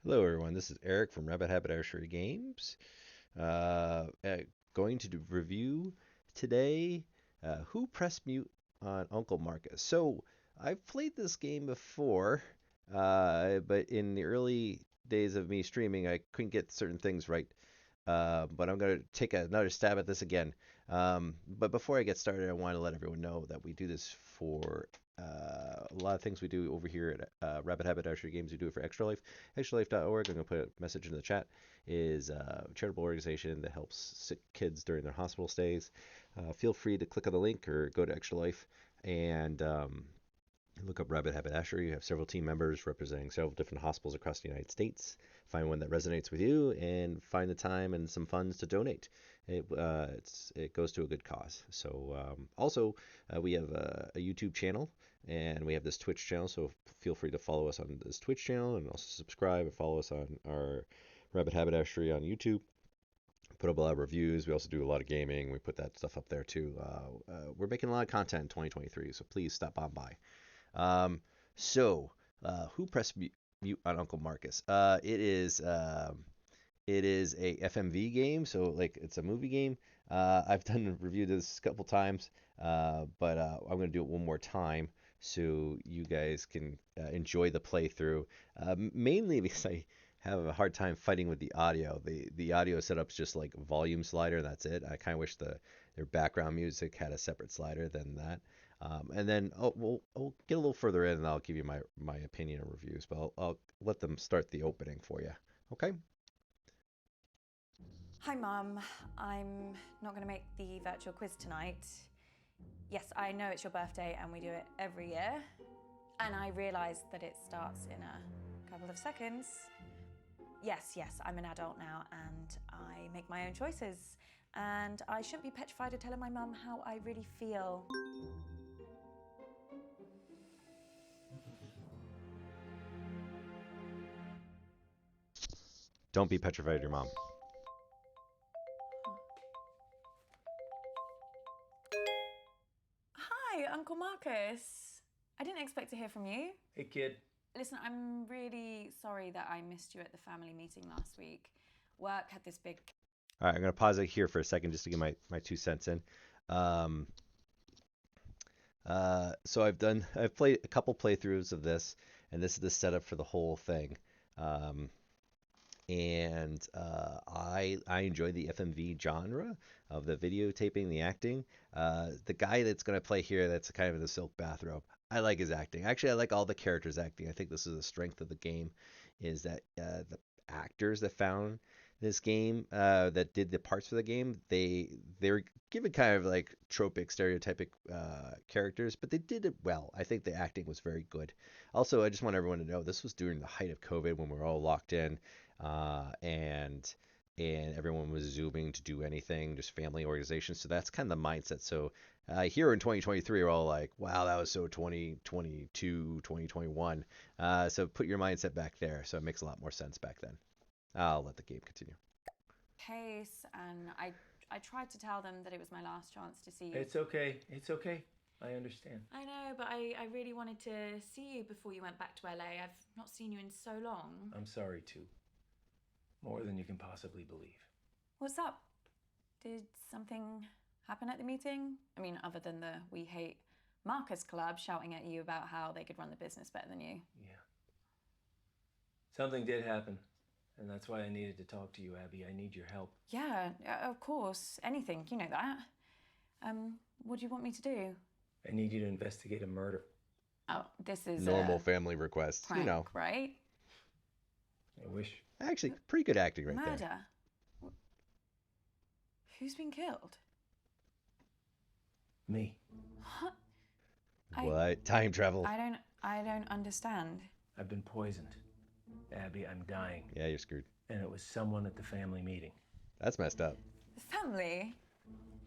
Hello, everyone. This is Eric from Haberdasher Games. Uh, uh, Going to review today Who Pressed Mute on Uncle Marcus. So, I've played this game before, but in the early days of me streaming, I couldn't get certain things right. But I'm going to take another stab at this again. But before I get started, I want to let everyone know that we do this for a lot of things we do over here at Rabbit Haberdasher Games. We do it for Extra Life. ExtraLife.org. I'm going to put a message in the chat. Is a charitable organization that helps sick kids during their hospital stays. Feel free to click on the link or go to Extra Life and look up Rabbit Haberdasher. You have several team members representing several different hospitals across the United States. Find one that resonates with you and find the time and some funds to donate. It goes to a good cause. So also we have a YouTube channel and we have this Twitch channel. So feel free to follow us on this Twitch channel and also subscribe and follow us on our Rabbit Haberdashery on YouTube. Put up a lot of reviews. We also do a lot of gaming. We put that stuff up there too. We're making a lot of content in 2023, so please stop on by. Um, who pressed mute on Uncle Marcus? It is a FMV game, so like it's a movie game. I've done reviewed this a couple times, but I'm gonna do it one more time so you guys can enjoy the playthrough. Mainly because I have a hard time fighting with the audio. The audio setup's just like volume slider, and that's it. I kind of wish their background music had a separate slider than that. And then we'll get a little further in, and I'll give you my opinion and reviews. But I'll let them start the opening for you. Okay? Hi, Mum. I'm not going to make the virtual quiz tonight. Yes, I know it's your birthday and we do it every year. And I realise that it starts in a couple of seconds. Yes, I'm an adult now and I make my own choices. And I shouldn't be petrified of telling my mum how I really feel. Don't be petrified of your mom. Hi, Uncle Marcus. I didn't expect to hear from you. Hey, kid. Listen, I'm really sorry that I missed you at the family meeting last week. Work had this big. All right, I'm gonna pause it here for a second just to get my 2 cents in. Um, so I've played a couple playthroughs of this, and this is the setup for the whole thing. Um, and I enjoy the FMV genre of the videotaping, the acting. The guy that's going to play here, that's kind of in the silk bathrobe. I like his acting. Actually, I like all the characters acting. I think this is the strength of the game, is that the actors that found this game, that did the parts for the game, they were given kind of like tropic, stereotypic characters, but they did it well. I think the acting was very good. Also, I just want everyone to know this was during the height of COVID when we were all locked in and everyone was zooming to do anything, just family organizations. So that's kind of the mindset. So here in 2023, we're all like, wow, that was so 2022, 2021. So put your mindset back there. So it makes a lot more sense back then. I'll let the game continue. Case, and I tried to tell them that it was my last chance to see you. It's okay. It's okay. I understand. I know, but I really wanted to see you before you went back to LA. I've not seen you in so long. I'm sorry, too. More than you can possibly believe. What's up? Did something happen at the meeting? I mean, other than the We Hate Marcus Club shouting at you about how they could run the business better than you. Yeah. Something did happen. And that's why I needed to talk to you, Abby. I need your help. Yeah, of course. Anything. You know that. What do you want me to do? I need you to investigate a murder. Oh, this is Normal a family request, prank, you know. right? I wish. Actually, pretty good acting right Murder? there. Who's been killed? Me. What? What? Time travel. I don't understand. I've been poisoned. Abby, I'm dying. Yeah, you're screwed. And it was someone at the family meeting. That's messed up. Family?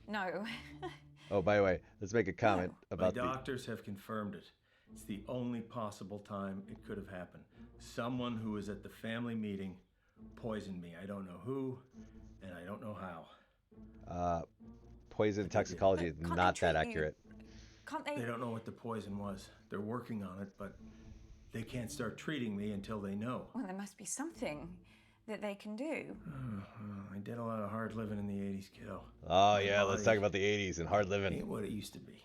No. Oh, by the way, let's make a comment My about doctors have confirmed it. It's the only possible time it could have happened. Someone who was at the family meeting poisoned me. I don't know who, and I don't know how. Poison toxicology is Can't not they that treat you? accurate. Can't they? They don't know what the poison was. They're working on it, but They can't start treating me until they know. Well, there must be something that they can do. I did a lot of hard living in the 80s, kiddo. Oh, My yeah, let's body talk about the 80s and hard living. ain't what it used to be.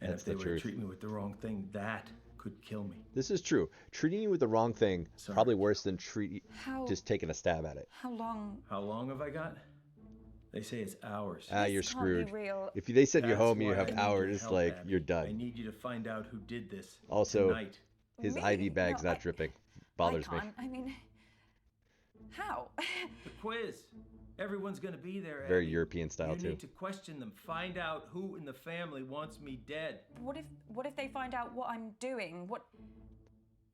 And That's if they the were truth. to treat me with the wrong thing, that could kill me. This is true. Treating you with the wrong thing, Sorry. probably worse than How- just taking a stab at it. How long? How long have I got? They say it's hours. Ah, This you're can't screwed. be real. If they send you That's home, you why I have need your hours, help, like, Abby. you're I done. need you to find out who did this Also, tonight. his Me? IV bag's No, not dripping. Bothers I me. can't. I mean, how? The quiz. Everyone's gonna be there, Very Abby. European style, You too. need to question them. Find out who in the family wants me dead. What if they find out what I'm doing? What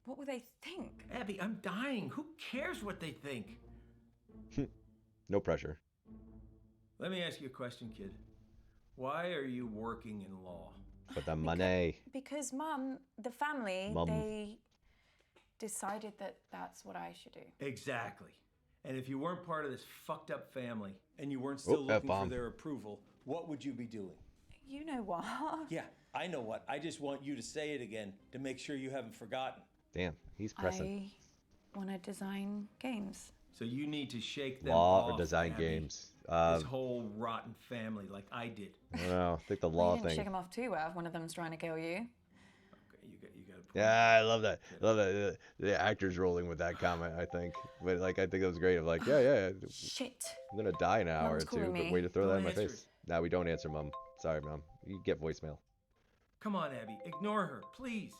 will they think? Abby, I'm dying. Who cares what they think? No pressure. Let me ask you a question, kid. Why are you working in law? For the money. Because Mum, the family, Mum. they decided that that's what I should do. Exactly. And if you weren't part of this fucked up family and you weren't still Oh, looking for F-bomb. their approval, what would you be doing? You know what? Yeah, I know what. I just want you to say it again to make sure you haven't forgotten. Damn, he's pressing. I want to design games. So you need to shake them Law off, or design Abby. games? This whole rotten family like I did. I don't know. I think the Well, law you didn't thing. shake them off too well if one of them's trying to kill you. Okay, you got a point. Yeah, I love that. I love that. The actor's rolling with that comment, I think. But, like, I think it was great. Of like, yeah, Shit. I'm going to die in an hour or Mom's two. calling But me. way to throw Don't that in my answer face. it. Nah, we don't answer, Mom. Sorry, Mom. You get voicemail. Come on, Abby. Ignore her, please.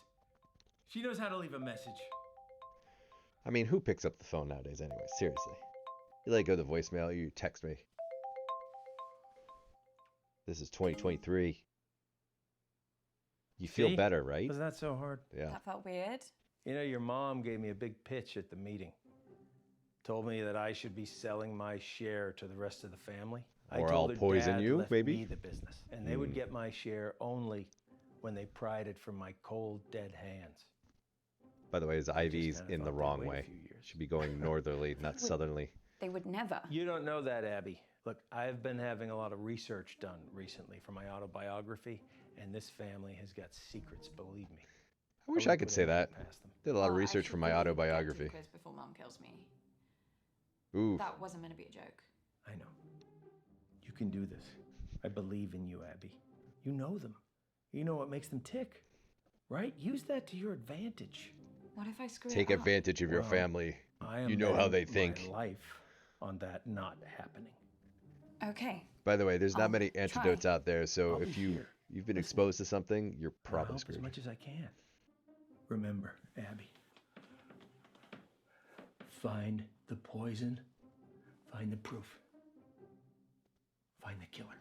She knows how to leave a message. I mean, who picks up the phone nowadays anyway? Seriously. You let it go to voicemail, you text me. This is 2023. You feel See? better, right? Was that so hard? Yeah. That felt weird. You know, your mom gave me a big pitch at the meeting. Told me that I should be selling my share to the rest of the family. I Or told I'll her poison Dad you, left maybe? me the business, and they would get my share only when they pried it from my cold, dead hands. By the way, his IV's kinda in the thought they'd wrong wait a way. few years. Should be going northerly, not southerly. They would never. You don't know that, Abby. Look, I've been having a lot of research done recently for my autobiography, and this family has got secrets, believe me. I wish I wouldn't could put say anything that. past them. Did a lot of Well, I research should for my really get to the autobiography. quiz before Mum kills me. Ooh. That wasn't meant to be a joke. I know. You can do this. I believe in you, Abby. You know them. You know what makes them tick, right? Use that to your advantage. What if I screw Take it up? advantage of your Well, family. I am You know how betting they think. my life on that not happening. Okay. By the way, there's not I'll many antidotes try. out there, so I'll if be here. you've been Listen. exposed to something, you're I'll probably help as screwed. much as I can. Remember, Abby. Find the poison. Find the proof. Find the killer.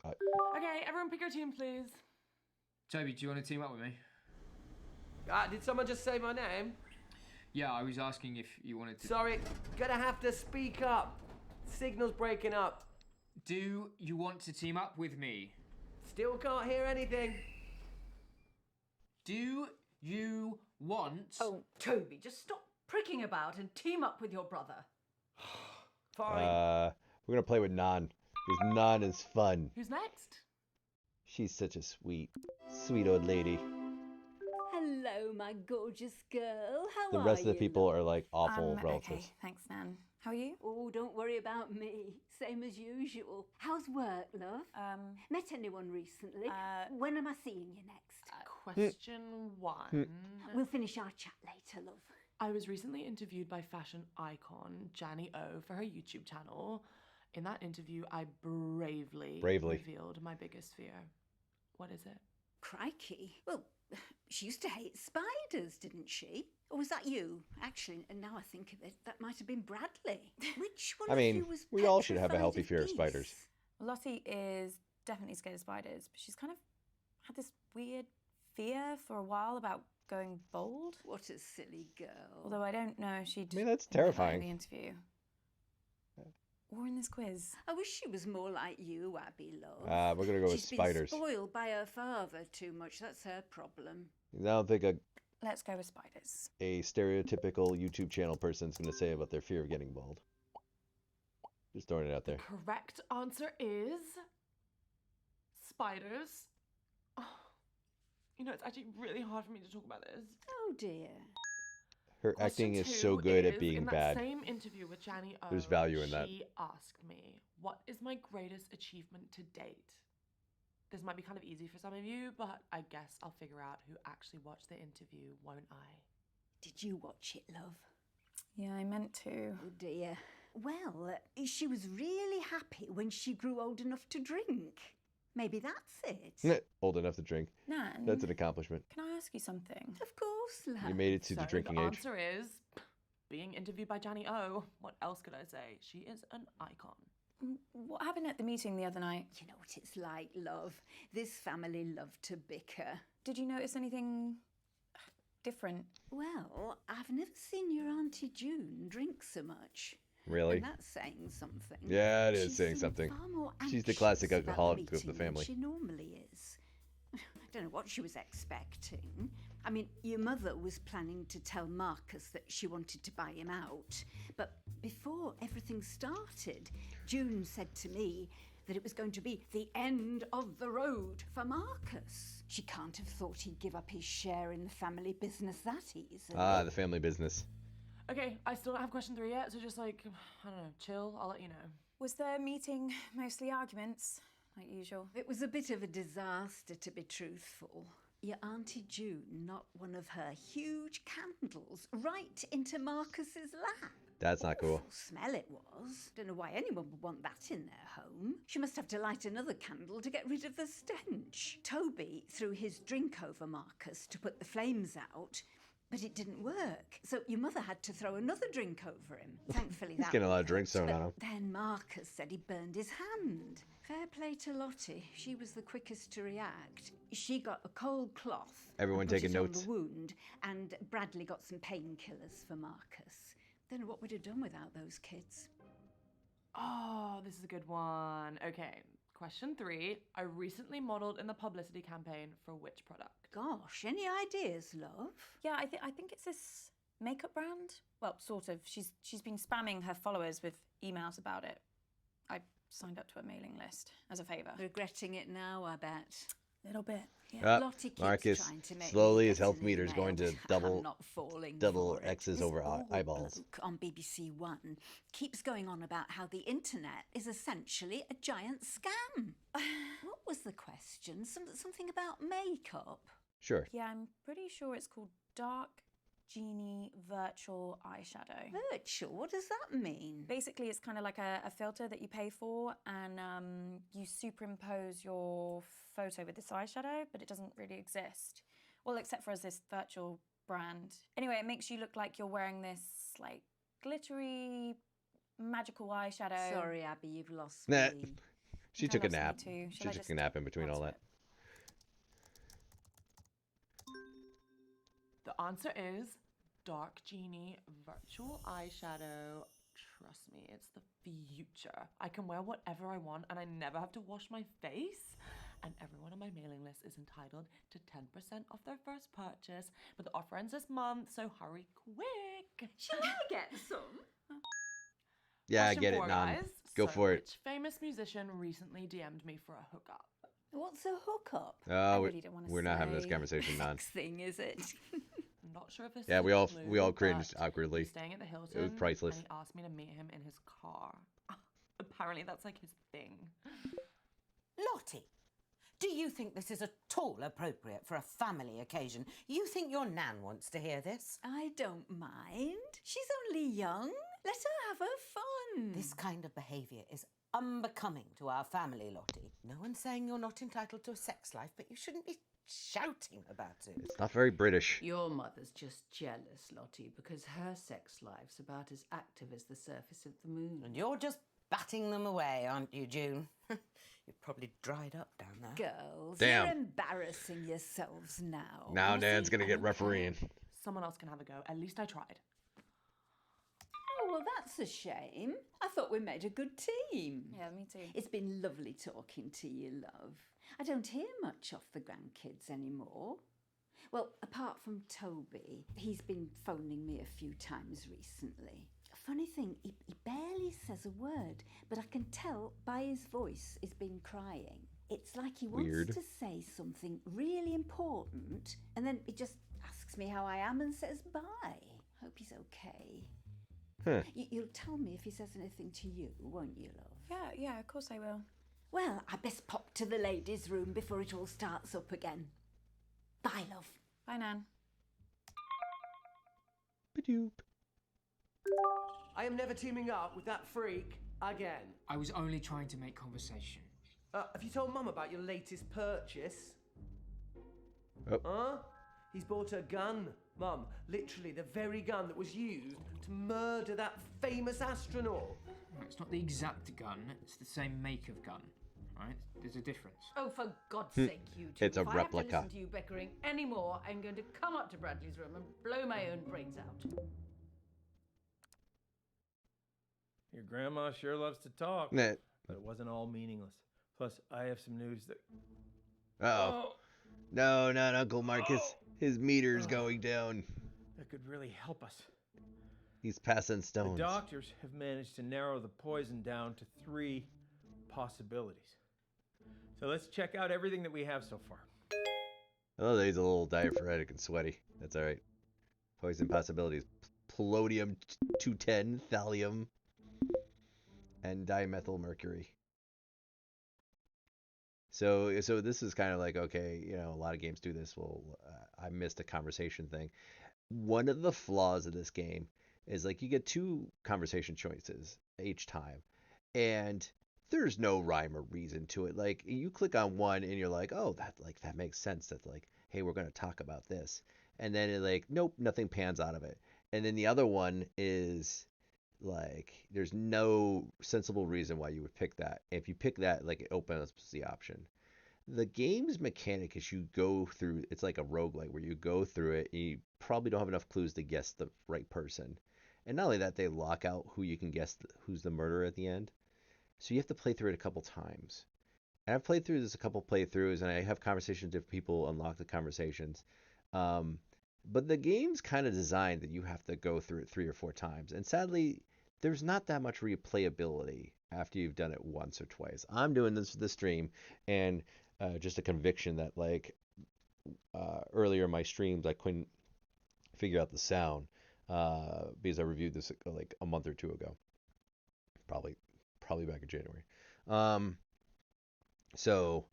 Okay, everyone pick your team, please. Toby, do you want to team up with me? Did someone just say my name? Yeah, I was asking if you wanted to. Sorry, gonna have to speak up. Signal's breaking up. Do you want to team up with me? Still can't hear anything. Do you want? Oh, Toby, just stop pricking about and team up with your brother. Fine. We're gonna play with Nan, because Nan is fun. Who's next? She's such a sweet old lady. Hello, my gorgeous girl. How The are rest of the you, people love? are like awful Okay, relatives. thanks, Nan. How are you? Oh, don't worry about me. Same as usual. How's work, love? Met anyone recently? When am I seeing you next? Question 1. We'll finish our chat later, love. I was recently interviewed by fashion icon Janny O for her YouTube channel. In that interview, I bravely revealed my biggest fear. What is it? Crikey. Well, she used to hate spiders, didn't she? Or was that you? Actually, and now I think of it, that might have been Bradley. Which one I of mean, you was we all should have a petrified healthy of fear of geese? spiders. Lottie is definitely scared of spiders, but she's kind of had this weird fear for a while about going bald. What a silly girl. Although I don't know if she'd. I mean, that's admit that terrifying. In the interview. Or in this quiz. I wish she was more like you, Abby, love. We're gonna go with She's been spiders. spoiled by her father too much. That's her problem. I don't think Let's go with spiders. a stereotypical YouTube channel person's gonna say about their fear of getting bald. Just throwing it out there. Correct answer is spiders. Oh, You know, it's actually really hard for me to talk about this. Oh dear. Her acting Question is so two good at is, being in bad. that same interview with Janny O, There's value in that. she asked me, what is my greatest achievement to date? This might be kind of easy for some of you, but I guess I'll figure out who actually watched the interview, won't I? Did you watch it, love? Yeah, I meant to. Oh dear. Well, she was really happy when she grew old enough to drink. Maybe that's it. Old enough to drink. Nan, That's an accomplishment. can I ask you something? Of course, love. You made it to So the drinking the age. answer is being interviewed by Janny O. What else could I say? She is an icon. What happened at the meeting the other night? You know what it's like, love. This family love to bicker. Did you notice anything different? Well, I've never seen your Auntie June drink so much. Really? And that's saying something. Yeah, it is She's saying something. far more She's the classic anxious about alcoholic of meeting the than family. she normally is. I don't know what she was expecting. I mean, your mother was planning to tell Marcus that she wanted to buy him out. But before everything started, June said to me that it was going to be the end of the road for Marcus. She can't have thought he'd give up his share in the family business that easily. Ah, the family business. Okay, I still don't have question 3 yet, so just like, I don't know, chill, I'll let you know. Was the meeting mostly arguments, like usual? It was a bit of a disaster, to be truthful. Your Auntie June knocked one of her huge candles right into Marcus's lap. That's not cool. Awful smell it was. Don't know why anyone would want that in their home. She must have to light another candle to get rid of the stench. Toby threw his drink over Marcus to put the flames out, but it didn't work. So your mother had to throw another drink over him. Thankfully, He's that getting a lot of drinks worked, thrown but on him. Then Marcus said he burned his hand. Fair play to Lottie. She was the quickest to react. She got a cold cloth. Everyone and put taking it on notes. the wound, and Bradley got some painkillers for Marcus. Don't know what we'd have done without those kids. Oh, this is a good one. Okay, question 3. I recently modeled in the publicity campaign for which product? Gosh, any ideas, love? Yeah, I think it's this makeup brand. Well, sort of. She's been spamming her followers with emails about it. I signed up to a mailing list as a favour. Regretting it now, I bet. Little bit. Yeah. Lottie keeps Marcus, trying to make slowly me his get health an meter's going to email. double- I'm not falling double for it. X's This over old eyeballs. bloke on BBC One keeps going on about how the internet is essentially a giant scam. What was the question? Something about makeup? Sure. Yeah, I'm pretty sure it's called Dark Genie Virtual Eyeshadow. Virtual? What does that mean? Basically, it's kind of like a filter that you pay for, and you superimpose your photo with this eyeshadow, but it doesn't really exist. Well, except for as this virtual brand. Anyway, it makes you look like you're wearing this, like, glittery, magical eyeshadow. Sorry, Abby, you've lost Nah. me. She That took a lost me nap. too. She Should I took just a nap in between all answer that. it? The answer is Dark Genie Virtual Eyeshadow. Trust me, it's the future. I can wear whatever I want and I never have to wash my face. And everyone on my mailing list is entitled to 10% off their first purchase. But the offer ends this month, so hurry quick. Shall I get some? Yeah, I Question get it, 4, Nan. guys. Go So, for it. Which famous musician recently DM'd me for a hookup? What's a hookup? Oh, really don't wanna we're not having this say. conversation, Nan. Sex thing, is it? I'm not sure if this Yeah, is we a all clue, cringed but awkwardly. he's staying at the Hilton. priceless. And he asked me to meet him in his car. Apparently, that's like his thing. Lottie, do you think this is at all appropriate for a family occasion? You think your Nan wants to hear this? I don't mind. She's only young. Let her have her fun. This kind of behaviour is unbecoming to our family, Lottie. No one's saying you're not entitled to a sex life, but you shouldn't be shouting about it. It's not very British. Your mother's just jealous, Lottie, because her sex life's about as active as the surface of the moon. And you're just batting them away, aren't you, June? You're probably dried up down there. Girls, Damn. you're embarrassing yourselves now. Now Honestly, Nan's gonna I get don't care. refereeing. Someone else can have a go. At least I tried. Oh, well, that's a shame. I thought we made a good team. Yeah, me too. It's been lovely talking to you, love. I don't hear much off the grandkids anymore. Well, apart from Toby, he's been phoning me a few times recently. Funny thing, he barely says a word, but I can tell by his voice he's been crying. It's like he Weird. wants to say something really important, and then he just asks me how I am and says bye. Hope he's okay. Huh. You'll tell me if he says anything to you, won't you, love? Yeah, of course I will. Well, I best pop to the ladies' room before it all starts up again. Bye, love. Bye, Nan. Ba-doop. I am never teaming up with that freak again. I was only trying to make conversation. Have you told Mum about your latest purchase? Oh. Huh? He's bought a gun, Mum. Literally the very gun that was used to murder that famous astronaut. No, it's not the exact gun, it's the same make of gun, right? There's a difference. Oh, for God's sake, you two. It's a if I replica. have to listen to you bickering anymore, I'm going to come up to Bradley's room and blow my own brains out. Your grandma sure loves to talk, Nah. but it wasn't all meaningless. Plus, I have some news that... Uh-oh. No, not Uncle Marcus. His meter's going down. That could really help us. He's passing stones. The doctors have managed to narrow the poison down to 3 possibilities. So let's check out everything that we have so far. Oh, he's a little diaphoretic and sweaty. That's all right. Poison possibilities: polonium 210, thallium, and dimethylmercury. So this is kind of like, okay, you know, a lot of games do this. Well, I missed a conversation thing. One of the flaws of this game is like you get 2 conversation choices each time, and there's no rhyme or reason to it. Like you click on one and you're like, oh, that makes sense. That's like, hey, we're gonna talk about this, and then it like, nope, nothing pans out of it. And then the other one is like, there's no sensible reason why you would pick that. If you pick that, like it opens up the option. The game's mechanic is you go through, it's like a roguelike where you go through it and you probably don't have enough clues to guess the right person. And not only that, they lock out who you can guess who's the murderer at the end. So you have to play through it a couple times. And I've played through this a couple playthroughs, and I have conversations with people, unlock the conversations. But the game's kind of designed that you have to go through it 3 or 4 times. And sadly, there's not that much replayability after you've done it once or twice. I'm doing this for the stream, and just a conviction that like earlier in my streams I couldn't figure out the sound because I reviewed this like a month or 2 ago, probably back in January. So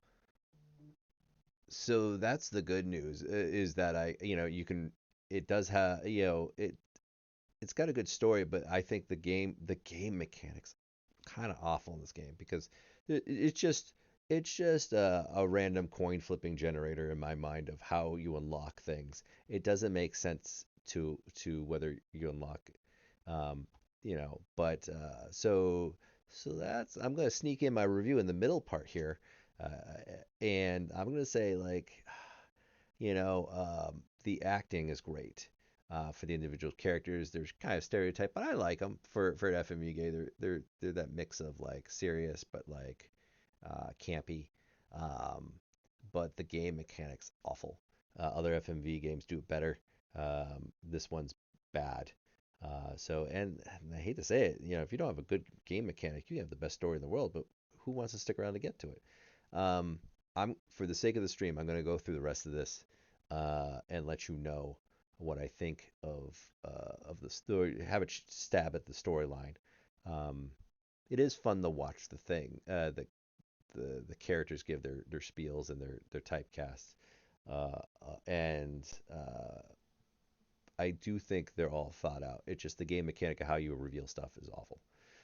that's the good news, is that you can, it does have, it's got a good story, but I think the game mechanics kind of awful in this game, because it's just a random coin flipping generator in my mind of how you unlock things. It doesn't make sense to whether you unlock, but so that's, I'm gonna sneak in my review in the middle part here, and I'm gonna say like, the acting is great. For the individual characters, there's kind of stereotype, but I like them for an FMV game. They're that mix of like serious but like campy. But the game mechanics awful. Other FMV games do it better. This one's bad. And I hate to say it, if you don't have a good game mechanic, you have the best story in the world, but who wants to stick around to get to it? I'm, for the sake of the stream, I'm going to go through the rest of this and let you know what I think of the story. Have a stab at the storyline. It is fun to watch the thing. The characters give their spiels and their typecasts, and I do think they're all thought out. It's just the game mechanic of how you reveal stuff is awful.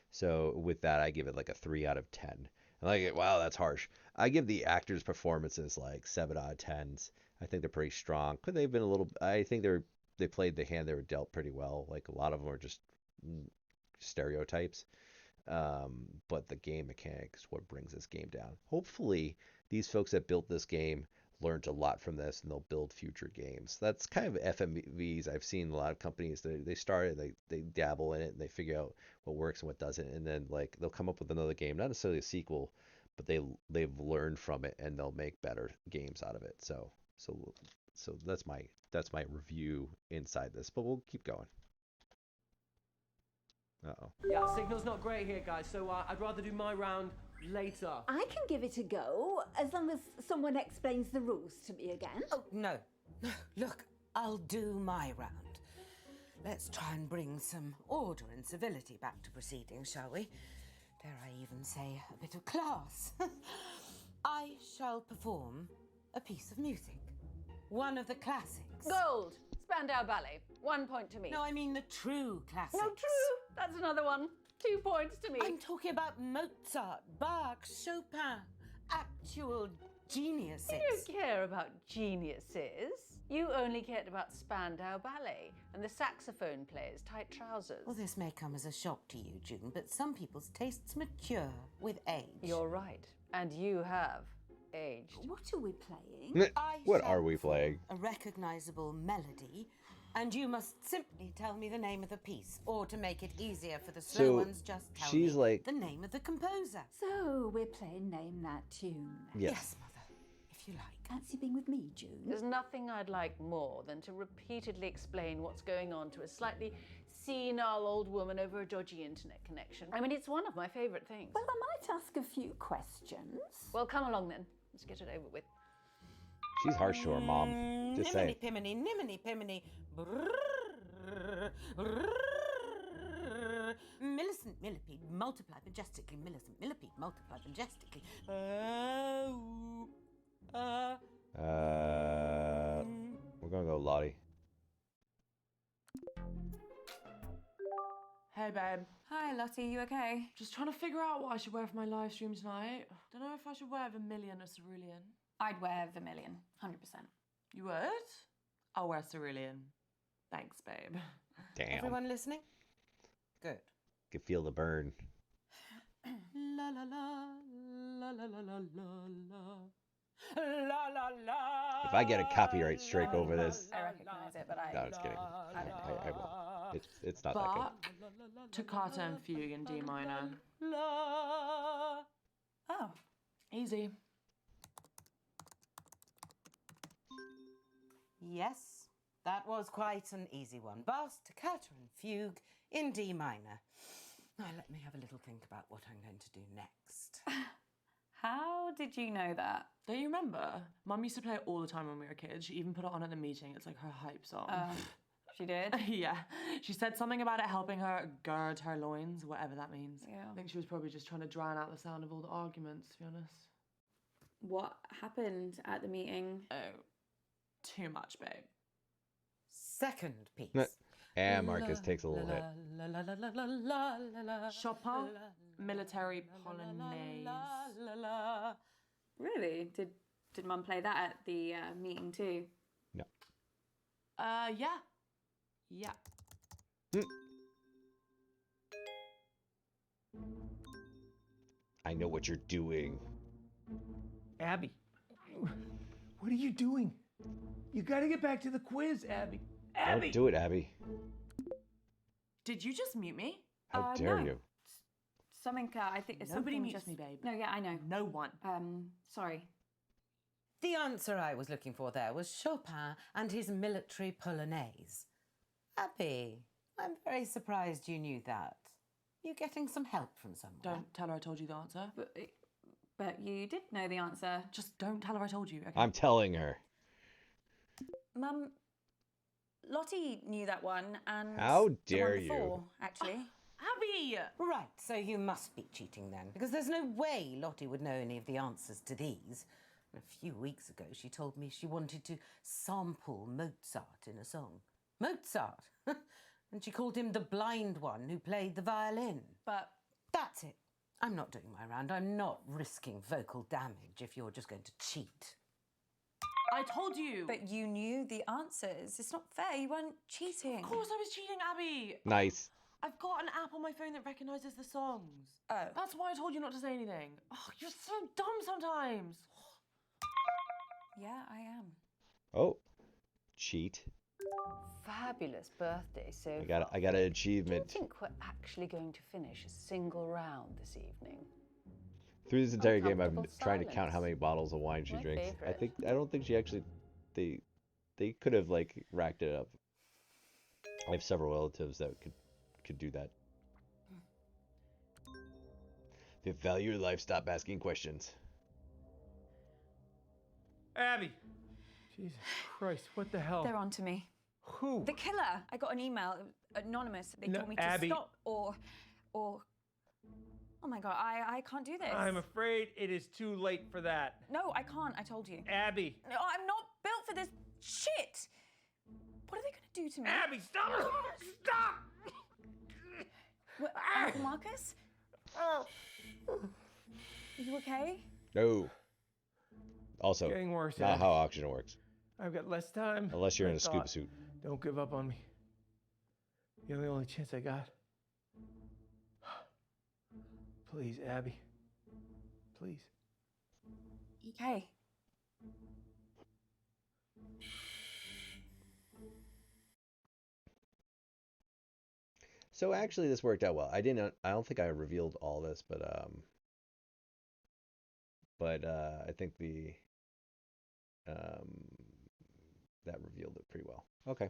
So with that, I give it like a 3 out of 10. And like, wow, that's harsh. I give the actors' performances like 7 out of 10s. I think they're pretty strong. Could they've been a little? I think they played the hand they were dealt pretty well. Like a lot of them are just stereotypes. But the game mechanics is what brings this game down. Hopefully, these folks that built this game learned a lot from this, and they'll build future games. That's kind of FMVs. I've seen a lot of companies that they start, they dabble in it, and they figure out what works and what doesn't, and then like they'll come up with another game, not necessarily a sequel, but they've learned from it, and they'll make better games out of it. So that's my review inside this, but we'll keep going. Uh-oh. Yeah, signal's not great here, guys, so I'd rather do my round later. I can give it a go, as long as someone explains the rules to me again. Oh, no. No, look, I'll do my round. Let's try and bring some order and civility back to proceedings, shall we? Dare I even say a bit of class? I shall perform a piece of music. One of the classics. Gold! Spandau Ballet. 1 point to me. No, I mean the true classics. No, true. That's another one. 2 points to me. I'm talking about Mozart, Bach, Chopin. Actual geniuses. You don't care about geniuses. You only cared about Spandau Ballet and the saxophone player's tight trousers. Well, this may come as a shock to you, June, but some people's tastes mature with age. You're right. And you have aged. What are we playing? What are we playing? A recognizable melody, and you must simply tell me the name of the piece, or to make it easier for the slow So, ones, just tell she's me like- the name of the composer. So we're playing Name That Tune. Yes. Mother, if you like. Fancy being with me, June? There's nothing I'd like more than to repeatedly explain what's going on to a slightly senile old woman over a dodgy internet connection. I mean, it's one of my favourite things. Well, I might ask a few questions. Well, come along then. Let's get it over with. She's harsh to her mom. Just saying. Niminy piminy, niminy piminy. Brrrr, brrrr. Millicent millipede, multiply majestically. Millicent millipede, multiply majestically. We're gonna go Lottie. Hey, babe. Hi, Lottie. You okay? Just trying to figure out what I should wear for my live stream tonight. Don't know if I should wear vermilion or cerulean. I'd wear vermilion, 100%. You would? I'll wear cerulean. Thanks, babe. Damn. Everyone listening? Good. Can feel the burn. La la la la la la la la la la la. If I get a copyright strike over this, I recognise it, but no, just kidding. I won't. It's not that Bach, good. toccata and fugue in D minor. Oh. Easy. Yes, that was quite an easy one. Bass, toccata and fugue in D minor. Now let me have a little think about what I'm going to do next. How did you know that? Don't you remember? Mum used to play it all the time when we were kids. She even put it on at the meeting. It's like her hype song. She did? Yeah. She said something about it helping her gird her loins, whatever that means. Yeah. I think she was probably just trying to drown out the sound of all the arguments, to be honest. What happened at the meeting? Oh, too much, babe. Second piece. And Marcus takes a little hit. Chopin, military polonaise. Really? Did Mum play that at the meeting too? No. Yeah. Yeah. I know what you're doing. Abby, what are you doing? You gotta get back to the quiz, Abby. Abby! Don't do it, Abby. Did you just mute me? How dare you? Something, I think it's Nobody something mutes just... me, babe. No, yeah, I know. No one. Sorry. The answer I was looking for there was Chopin and his military polonaise. Abby, I'm very surprised you knew that. You getting some help from somewhere? Don't tell her I told you the answer. But you did know the answer. Just don't tell her I told you, okay? I'm telling her. Mum, Lottie knew that one, and How the dare one before, you? actually. Abby! Right, so you must be cheating then, because there's no way Lottie would know any of the answers to these. A few weeks ago, she told me she wanted to sample Mozart in a song. Mozart! And she called him the blind one who played the violin. But That's it. I'm not doing my round. I'm not risking vocal damage if you're just going to cheat. I told you! But you knew the answers. It's not fair. You weren't cheating. Of course I was cheating, Abby! Nice. I've got an app on my phone that recognises the songs. Oh. That's why I told you not to say anything. Oh, you're so dumb sometimes. Yeah, I am. Oh, cheat. Fabulous birthday so I got an Do you achievement. think we're actually going to finish a single round this evening? Through this entire game, I'm Uncomfortable trying to count how silence. many bottles of wine she My drinks. favorite. I don't think she actually. They could have like racked it up. I have several relatives that could do that. If you value your life, stop asking questions. Abby! Jesus Christ, what the hell? They're on to me. Who? The killer. I got an email, anonymous. They No, told me to Abby. stop or. Oh my god, I can't do this. I'm afraid it is too late for that. No, I can't. I told you. Abby! No, I'm not built for this shit. What are they gonna do to me? Abby, stop! Stop! What, Marcus? Oh. Are you okay? No. Also, Getting worse, not Abby. how oxygen works. I've got less time. Unless you're than in I a scuba thought. suit. Don't give up on me. You're the only chance I got. Please, Abby. Please. Okay. So actually, this worked out well. I don't think I revealed all this, but I think that revealed it pretty well. Okay.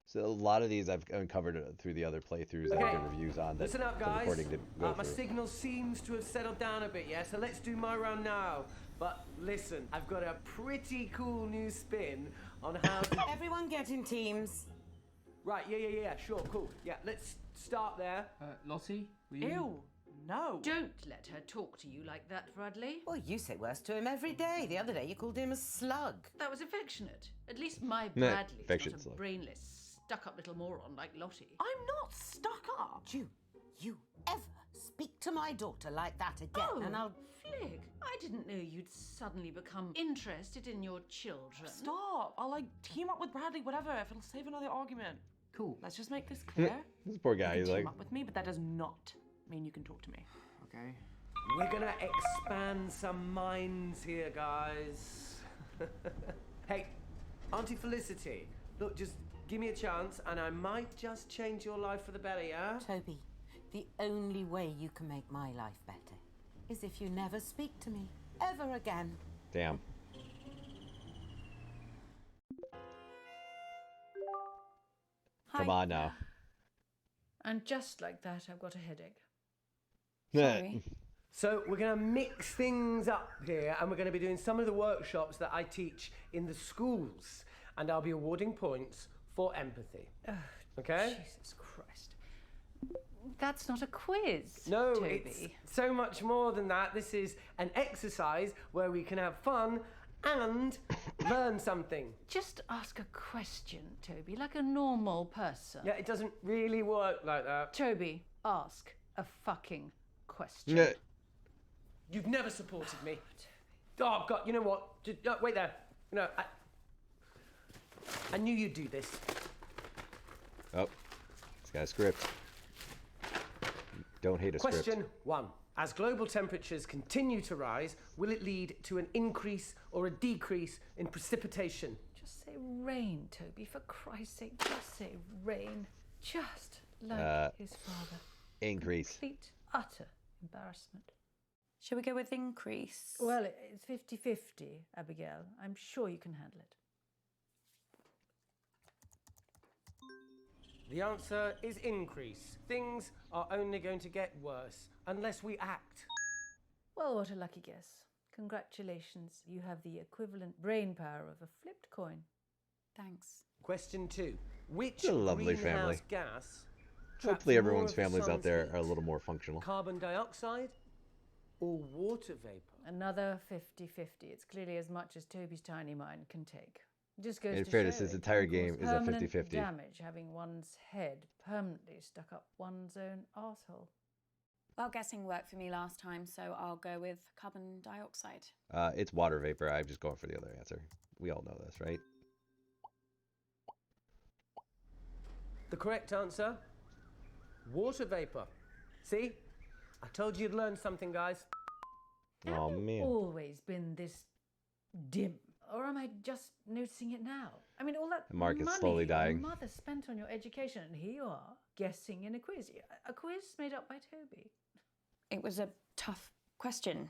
So a lot of these I've uncovered through the other playthroughs that I've done reviews on. That Listen up, the guys. recording didn't go My through. signal seems to have settled down a bit, yeah? So let's do my round now. But listen, I've got a pretty cool new spin on how to... Everyone get in teams. Right, yeah, sure, cool. Yeah, let's start there. Lottie, will you? Ew, no. Don't let her talk to you like that, Bradley. Well, you say worse to him every day. The other day you called him a slug. That was affectionate. At least my Nah, Bradley's affectionate not a slug. brainless, stuck-up little moron like Lottie. I'm not stuck up. You ever speak to my daughter like that again, and I'll... Flick, I didn't know you'd suddenly become interested in your children. Stop. I'll team up with Bradley, whatever, if it'll save another argument. Cool. Let's just make this clear. This poor guy, You he's can like, team up with me, but that does not mean you can talk to me. Okay. We're gonna expand some minds here, guys. Hey, Auntie Felicity, look, just give me a chance and I might just change your life for the better, yeah? Toby, the only way you can make my life better is if you never speak to me ever again. damn. Come on now. And just like that, I've got a headache. Sorry. So we're going to mix things up here and we're going to be doing some of the workshops that I teach in the schools and I'll be awarding points for empathy. Okay? Jesus Christ. That's not a quiz, No, Toby. it's so much more than that. This is an exercise where we can have fun and learn something. Just ask a question, Toby, like a normal person. Yeah, it doesn't really work like that. Toby, ask a fucking question. Yeah. You've never supported me. Oh, God, you know what? Just, wait there. You know, I knew you'd do this. Oh, it's got a script. Don't hate a script. Question 1. As global temperatures continue to rise, will it lead to an increase or a decrease in precipitation? Just say rain, Toby, for Christ's sake. Just say rain. Just like his father. Increase. Complete, utter embarrassment. Should we go with increase? Well, it's 50-50, Abigail. I'm sure you can handle it. The answer is increase. Things are only going to get worse unless we act. Well, what a lucky guess. Congratulations. You have the equivalent brain power of a flipped coin. Thanks. Question 2. Which A lovely greenhouse family. gas traps Hopefully more everyone's of the families out sun's there heat? are a little more functional. Carbon dioxide or water vapor? Another 50-50. It's clearly as much as Toby's tiny mind can take. It just goes In to fairness, show this it entire can game cause is a permanent 50-50. damage having one's head permanently stuck up one's own arsehole. Well, guessing worked for me last time, so I'll go with carbon dioxide. It's water vapor. I'm just going for the other answer. We all know this, right? The correct answer? Water vapor. See? I told you you'd learn something, guys. Oh Have you man. always been this dim? Or am I just noticing it now? I mean, all that Mark is money slowly dying. your mother spent on your education, and here you are, guessing in a quiz. A quiz made up by Toby. It was a tough question.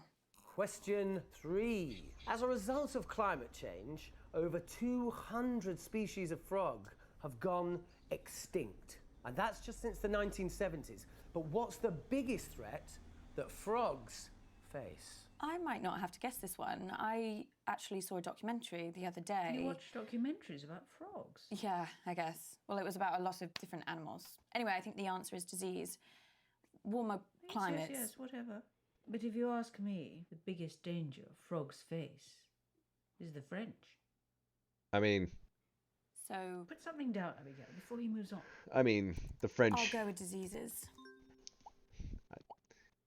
Question 3. As a result of climate change, over 200 species of frog have gone extinct. And that's just since the 1970s. But what's the biggest threat that frogs face? I might not have to guess this one. I actually saw a documentary the other day. You watch documentaries about frogs? Yeah, I guess. Well, it was about a lot of different animals. Anyway, I think the answer is disease. Warmer climates. Yes, whatever. But if you ask me, the biggest danger of frogs face is the French. I mean... So... Put something down, Abigail, before he moves on. I mean, the French... I'll go with diseases.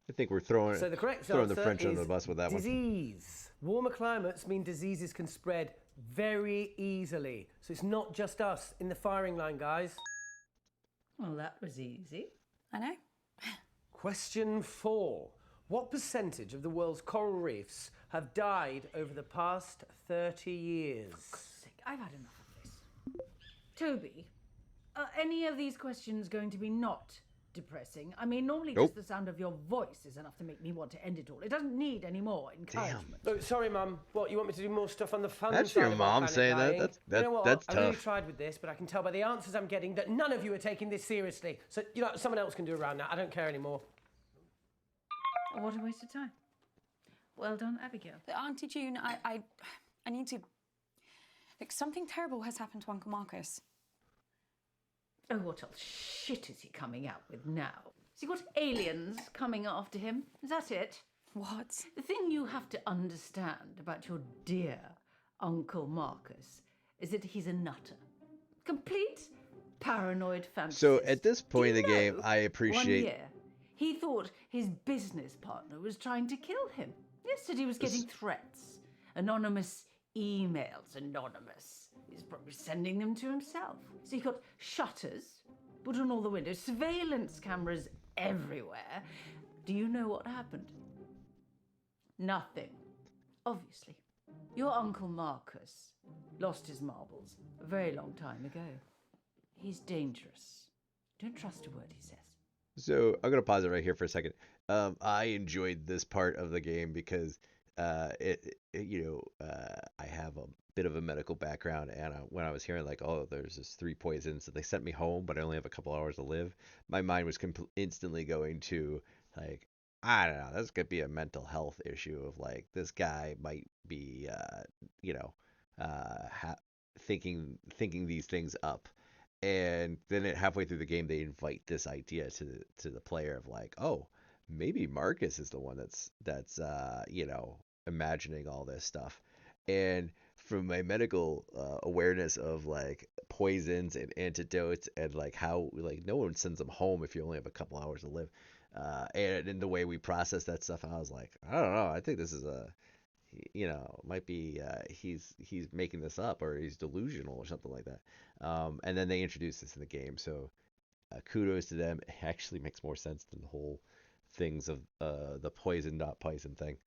I think we're throwing So the correct the answer French under is the bus with that one. disease. Warmer climates mean diseases can spread very easily. So it's not just us in the firing line, guys. Well, that was easy. I know. Question 4. What percentage of the world's coral reefs have died over the past 30 years? For God's sake, I've had enough of this. Toby, are any of these questions going to be not depressing? I mean, normally Nope. just the sound of your voice is enough to make me want to end it all. It doesn't need any more encouragement. Oh, sorry, Mum. What, you want me to do more stuff on the fun That's side your of our mom planet saying that? dying? That's You know what? that's I really tough. tried with this, but I can tell by the answers I'm getting that none of you are taking this seriously. So, someone else can do around that. I don't care anymore. What a waste of time. Well done, Abigail. Auntie June, I need to... Look, something terrible has happened to Uncle Marcus. Oh, what else shit is he coming out with now? Has he got aliens coming after him? Is that it? What? The thing you have to understand about your dear Uncle Marcus is that he's a nutter. Complete paranoid fantasist. So at this point in the Do you game, know, I appreciate... One year, he thought his business partner was trying to kill him. Yesterday he was getting threats. Anonymous emails. Anonymous. He's probably sending them to himself. So he got shutters put on all the windows, surveillance cameras everywhere. Do you know what happened? Nothing. Obviously. Your Uncle Marcus lost his marbles a very long time ago. He's dangerous. Don't trust a word he says. So I'm gonna pause it right here for a second. I enjoyed this part of the game because I have a bit of a medical background, and when I was hearing like, oh, there's this 3 poisons, so they sent me home, but I only have a couple hours to live. My mind was instantly going to like, I don't know, this could be a mental health issue of like this guy might be, thinking these things up. And then halfway through the game, they invite this idea to the player of like, oh, maybe Marcus is the one that's imagining all this stuff. And from my medical awareness of like poisons and antidotes and like how like no one sends them home if you only have a couple hours to live, and in the way we process that stuff, I was like, I don't know, I think this is might be he's making this up or he's delusional or something like that. And then they introduced this in the game, so kudos to them. It actually makes more sense than the whole things of the poison not poison thing.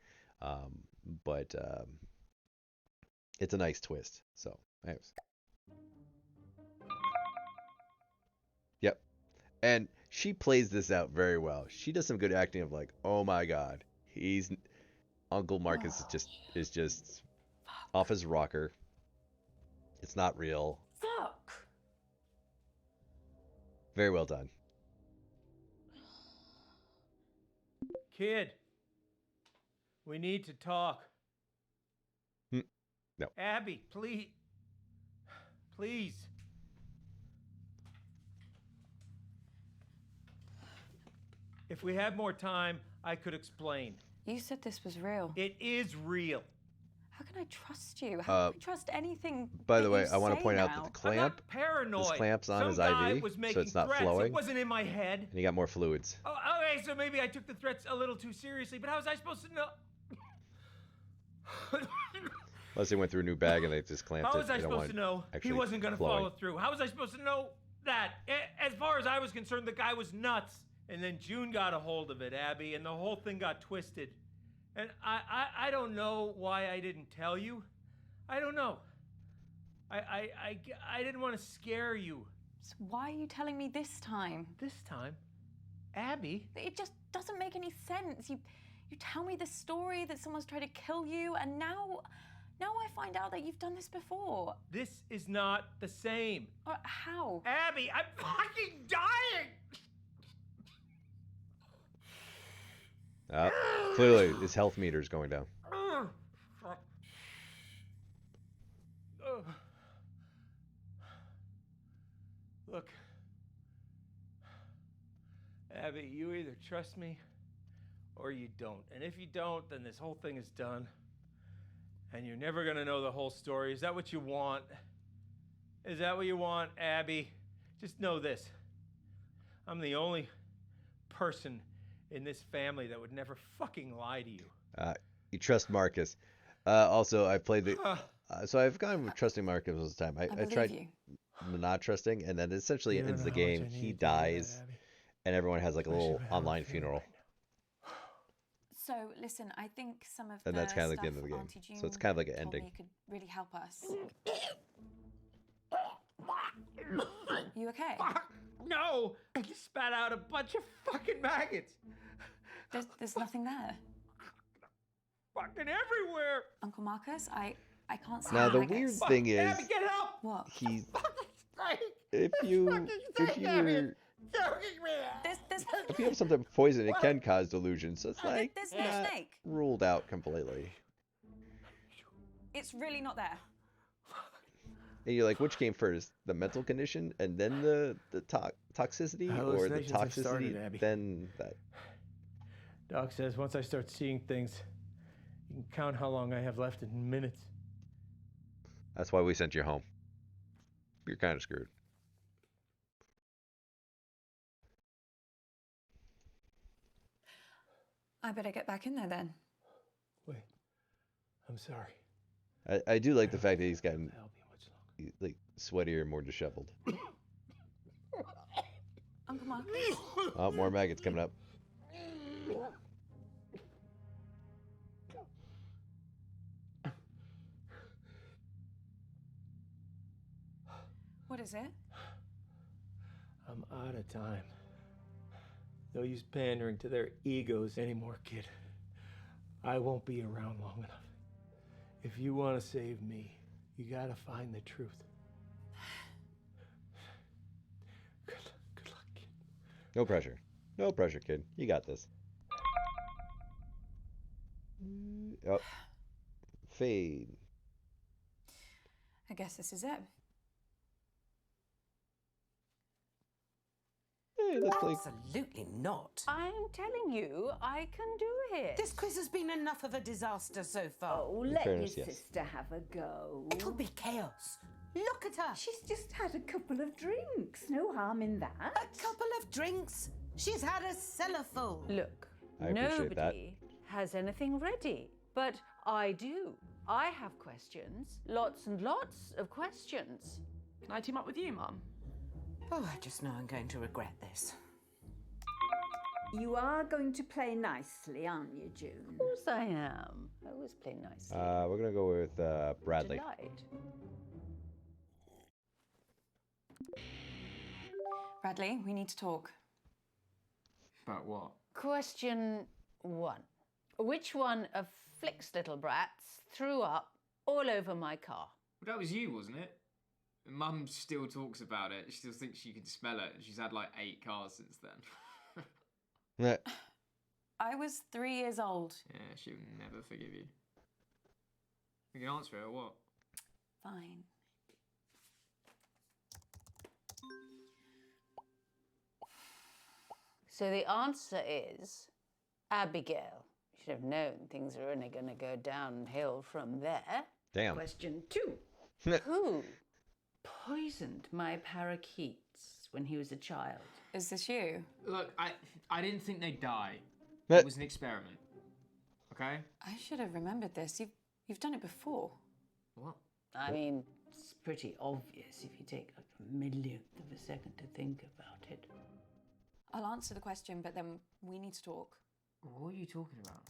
But it's a nice twist. So, anyways. Yep. And she plays this out very well. She does some good acting of like, oh my god, Uncle Marcus is just off his rocker. It's not real. Fuck! Very well done. Kid, we need to talk. No. Abby, please. Please. If we had more time, I could explain. You said this was real. It is real. How can I trust you? How can I trust anything? By that the way, you I want to say point out now? that the I'm clamp, not paranoid. this clamp's on Some his guy IV, was so making it's not threats. flowing. It wasn't in my head. And you got more fluids. Oh, okay, so maybe I took the threats a little too seriously, but how was I supposed to know? Unless they went through a new bag and they just clamped it. How was I They don't supposed want to know he actually wasn't going to flowing. follow through? How was I supposed to know that? As far as I was concerned, the guy was nuts. And then June got a hold of it, Abby, and the whole thing got twisted. And I don't know why I didn't tell you. I don't know. I didn't want to scare you. So why are you telling me this time? This time? Abby? It just doesn't make any sense. You tell me the story that someone's tried to kill you, and now I find out that you've done this before. This is not the same. How? Abby, I'm fucking dying! Clearly, his health meter is going down. Look, Abby, you either trust me or you don't. And if you don't, then this whole thing is done. And you're never gonna know the whole story. Is that what you want? Is that what you want, Abby? Just know this. I'm the only person in this family that would never fucking lie to you. You trust Marcus. Also, I've played the... so I've gone with trusting Marcus all the time. I tried you. not trusting, and then essentially You it don't ends know the how much game. I He needed to hear dies, that, Abby. and everyone has like a little Especially how I'm online feeling funeral. right So listen, I think some of And the that's kinda like the stuff end of the game. Auntie So it's June kind of like an told ending. me could really help us. You okay? Fuck! No! I just spat out a bunch of fucking maggots! There's nothing there. Fucking everywhere! Uncle Marcus, I can't see Now the maggots. weird thing is, Abby, get help! What? he Like, if you Abby, choking me! There's if you have some type of poison, it can cause delusions. So it's like there's no not snake. ruled out completely. It's really not there. And you're like, which came first, the mental condition and then the toxicity, or the Hallucinations have started, toxicity Abby. then that? Doc says once I start seeing things, you can count how long I have left in minutes. That's why we sent you home. You're kind of screwed. I better get back in there then. Wait, I'm sorry. I do like the fact that he's gotten I'll be much longer. like sweatier and more disheveled. Uncle Marcus. Oh, more maggots coming up. What is it? I'm out of time. No use pandering to their egos anymore, kid. I won't be around long enough. If you want to save me, you gotta find the truth. Good luck, kid. No pressure. No pressure, kid. You got this. Oh. Fade. I guess this is it. Hey, let's play. Absolutely not. I'm telling you, I can do it. This quiz has been enough of a disaster so far. Oh, let fairness, your yes. sister have a go. It'll be chaos. Look at her. She's just had a couple of drinks. No harm in that. A couple of drinks. She's had a cellar full. Look, I appreciate that. nobody has anything ready, but I do. I have questions. Lots and lots of questions. Can I team up with you, Mum? Oh, I just know I'm going to regret this. You are going to play nicely, aren't you, June? Of course I am. I always play nicely. We're gonna go with Bradley. Delight. Bradley, we need to talk. About what? Question 1. Which one of Flick's little brats threw up all over my car? Well, that was you, wasn't it? Mum still talks about it. She still thinks she can smell it. She's had like 8 cars since then. Meh. I was 3 years old. Yeah, she'll never forgive you. You can answer it or what? Fine. So the answer is Abigail. You should have known things are only going to go downhill from there. Damn. Question 2. Who poisoned my parakeets when he was a child? Is this you? Look, I didn't think they'd die. Meh. It was an experiment. Okay? I should have remembered this. You've done it before. What? I mean, it's pretty obvious if you take like a millionth of a second to think about it. I'll answer the question, but then we need to talk. What are you talking about?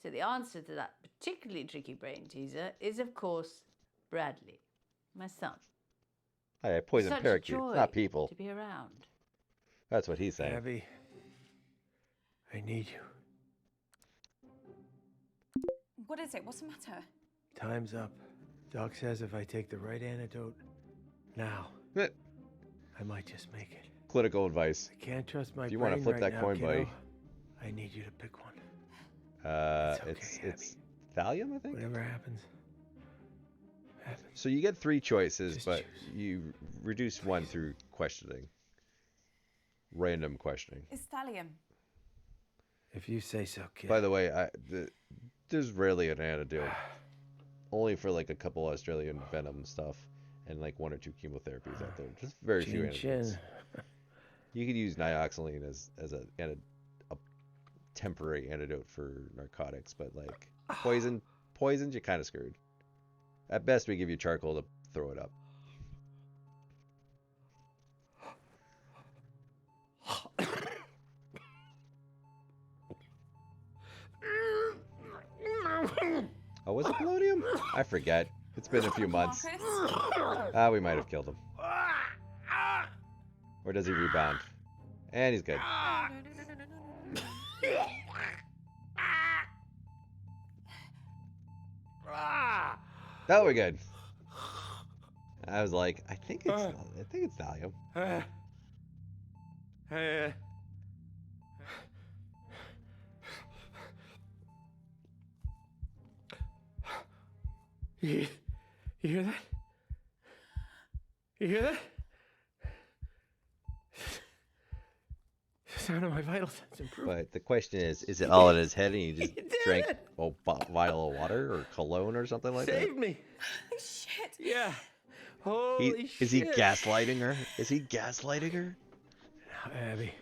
So the answer to that particularly tricky brain teaser is, of course, Bradley, my son. I poison Such a parakeets, joy not people. to be around. That's what he's saying. Abby, I need you. What is it? What's the matter? Time's up. Doc says if I take the right antidote now, Meh. I might just make it. Clinical advice. I can't trust my If you brain wanna flip right that now, coin, kiddo. buddy, I need you to pick one. It's thallium, I think. Whatever happens. So you get 3 choices, Just but choose. you reduce one through questioning. Random questioning. It's thallium. If you say so, kid. By the way, there's rarely an antidote. Only for like a couple Australian venom stuff and like 1 or 2 chemotherapies out there. Just very few antidotes. You could use nioxylene as a temporary antidote for narcotics, but like poisons, you're kind of screwed. At best, we give you charcoal to throw it up. Oh, was it polonium? I forget. It's been a few months. Marcus? We might have killed him. Or does he rebound? And he's good. Oh, we're good. I was like, I think it's thallium. You hear that? You hear that? The sound of my vital signs improved. But the question is it all in his head and he just drank a vial of water or cologne or something like that? Save me! Shit. Yeah. Holy shit. Is he gaslighting her? Is he gaslighting her? Now, Abby,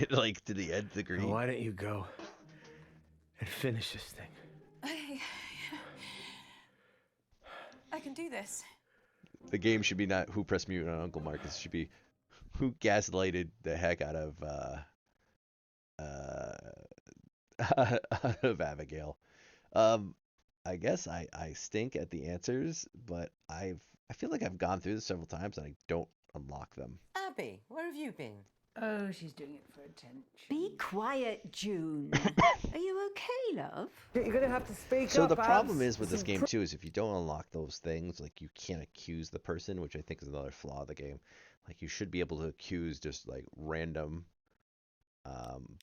Like to the nth degree. why don't you go and finish this thing? I can do this. The game should be not who pressed mute on Uncle Marcus. It should be who gaslighted the heck out of out of Abigail. I guess I stink at the answers, but I feel like I've gone through this several times and I don't unlock them. Abby, where have you been? Oh, she's doing it for attention. Be quiet, June. Are you okay, love? You're going to have to speak So up, the problem Abs. is with this game too is if you don't unlock those things, like you can't accuse the person, which I think is another flaw of the game. Like you should be able to accuse just like random,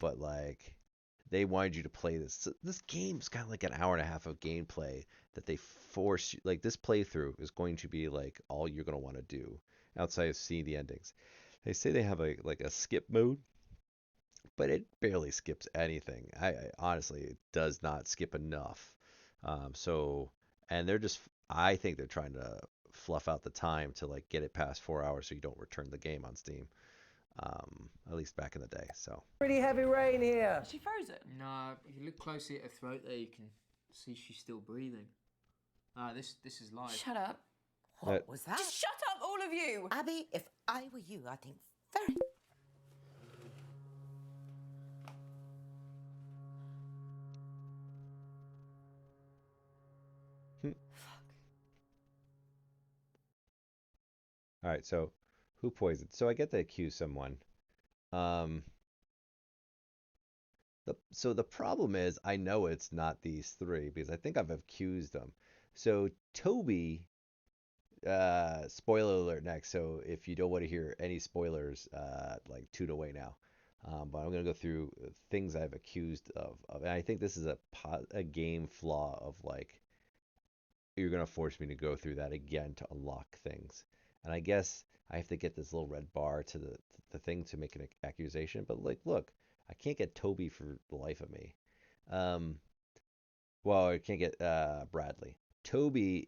but like they wanted you to play this. So this game's got like an hour and a half of gameplay that they force you. Like this playthrough is going to be like all you're gonna want to do outside of seeing the endings. They say they have a skip mode, but it barely skips anything. I honestly, it does not skip enough. And they're just, I think they're trying to fluff out the time to like get it past 4 hours so you don't return the game on Steam. At least back in the day. So Pretty heavy rain here. She froze it. No, if you look closely at her throat there, you can see she's still breathing. This is live. Shut up. What was that? Just shut up, all of you. Abby, if I were you, I think very... all right, so who poisoned? So I get to accuse someone. So the problem is I know it's not these 3 because I think I've accused them. So Toby, spoiler alert next. So if you don't want to hear any spoilers, like tune away now. But I'm gonna go through things I've accused of, and I think this is a game flaw of like you're gonna force me to go through that again to unlock things. And I guess I have to get this little red bar to the thing to make an accusation. But like, look, I can't get Toby for the life of me. Well, I can't get Bradley. Toby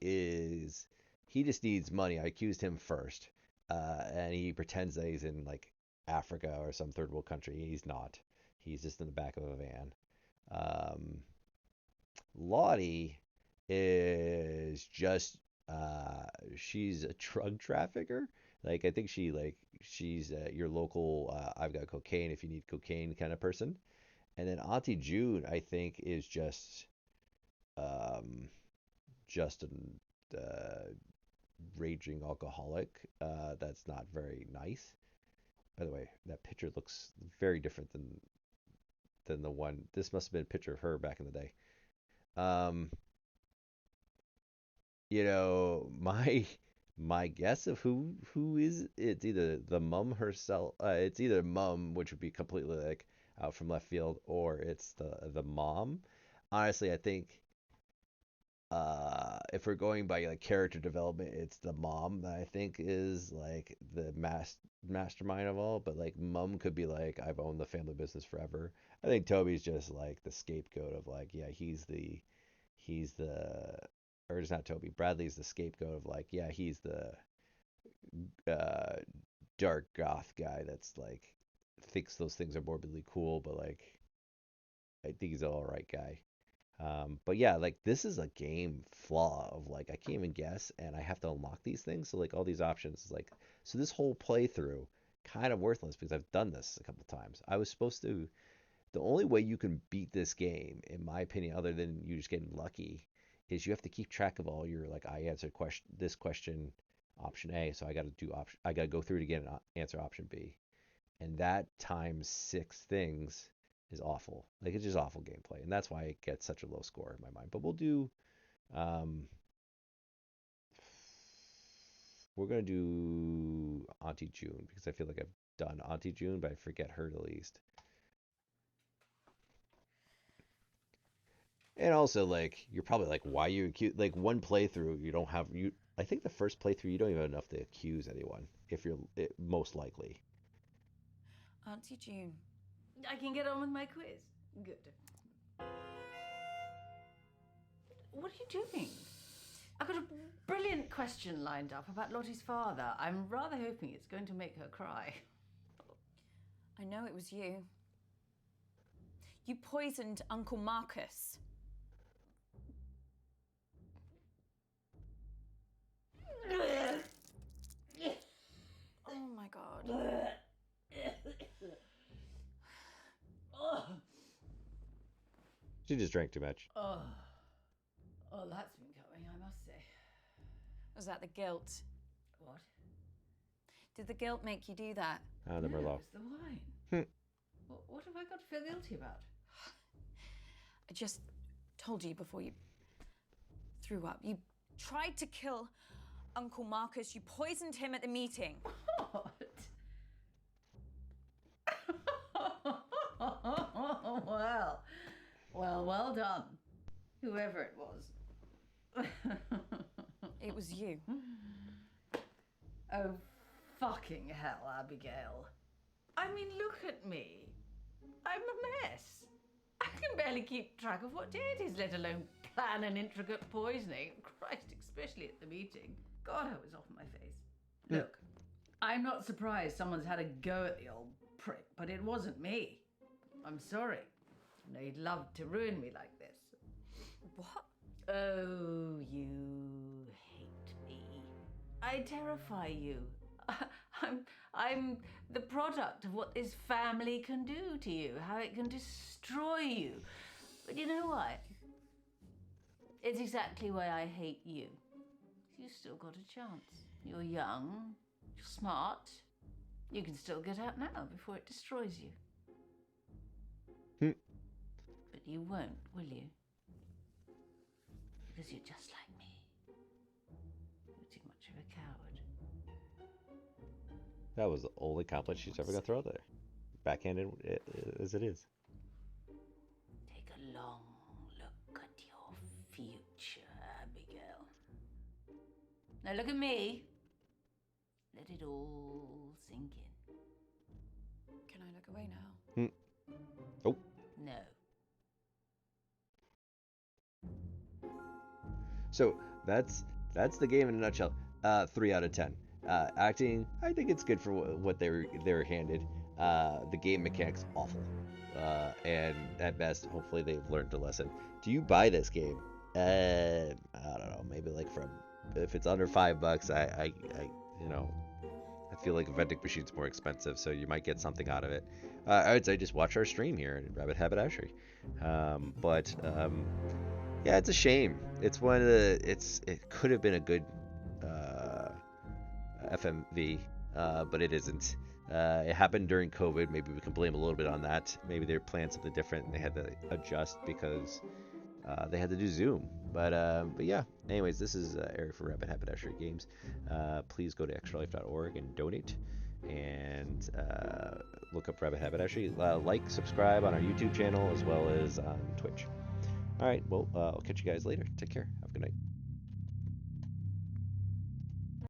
he just needs money. I accused him first, and he pretends that he's in like Africa or some third world country. He's not. He's just in the back of a van. Lottie is just she's a drug trafficker. Like I think she's your local I've got cocaine if you need cocaine kind of person. And then Auntie June I think is just a raging alcoholic. That's not very nice. By the way, that picture looks very different than the one. This must have been a picture of her back in the day. My guess of who is it's either the mum herself. It's either mum, which would be completely like out from left field, or it's the mom. Honestly, I think if we're going by like character development, it's the mom that I think is like the mastermind of all. But like mom could be like, I've owned the family business forever. I think Toby's just like the scapegoat of like, yeah, he's the or it's not Toby. Bradley's the scapegoat of like, yeah, he's the uh dark goth guy that's like thinks those things are morbidly cool, but like I think he's an all right guy. But yeah, like this is a game flaw of like I can't even guess, and I have to unlock these things. So like all these options, like so this whole playthrough kind of worthless because I've done this a couple times. I was supposed to. The only way you can beat this game, in my opinion, other than you just getting lucky, is you have to keep track of all your like I answered this question, option A, so I got to do option. I got to go through it again and answer option B, and that times six things is awful. Like it's just awful gameplay, and that's why it gets such a low score in my mind. But we'll do. Um, we're gonna do Auntie June because I feel like I've done Auntie June, but I forget her the least. And also, like, you're probably like, why you accuse? Like, one playthrough, you don't have you. I think the first playthrough, you don't even have enough to accuse anyone if you're most likely. Auntie June. I can get on with my quiz. Good. What are you doing? I've got a brilliant question lined up about Lottie's father. I'm rather hoping it's going to make her cry. I know it was you. You poisoned Uncle Marcus. Oh my god. She just drank too much. Oh, that's been going, I must say. Was that the guilt? What? Did the guilt make you do that? Ah, the No, Merlot. it's the wine. What have I got to feel guilty about? I just told you before you threw up. You tried to kill Uncle Marcus. You poisoned him at the meeting. What? Well done. Whoever it was. It was you. Oh, fucking hell, Abigail. I mean, look at me. I'm a mess. I can barely keep track of what day it is, let alone plan an intricate poisoning. Christ, especially at the meeting. God, I was off my face. Look, I'm not surprised someone's had a go at the old prick, but it wasn't me. I'm sorry. I know you'd love to ruin me like this. What? Oh, you hate me. I terrify you. I'm the product of what this family can do to you, how it can destroy you. But you know what? It's exactly why I hate you. You still got a chance. You're young, you're smart. You can still get out now before it destroys you. But you won't, will you? Because you're just like me. You're too much of a coward. That was the only compliment she's ever gonna throw out there. Backhanded as it is. Take a long look at your future, Abigail. Now look at me. Let it all sink in. Can I look away now? Oh. No. So that's the game in a nutshell. 3 out of 10. Acting, I think it's good for what they were handed. The game mechanics awful, and at best, hopefully they've learned a lesson. Do you buy this game? I don't know. Maybe like if it's under $5, I feel like a vending machine's more expensive, so you might get something out of it. I would say just watch our stream here at Rabbit Haberdasher. Yeah, it's a shame. It's one of the. It could have been a good FMV, but it isn't. It happened during COVID. Maybe we can blame a little bit on that. Maybe they planned something different and they had to adjust because they had to do Zoom. But yeah. Anyways, this is Eric for Rabbit Haberdasher Games. Please go to extralife.org and donate. And look up Rabbit Haberdasher. Like, subscribe on our YouTube channel as well as on Twitch. All right, well, I'll catch you guys later. Take care. Have a good night.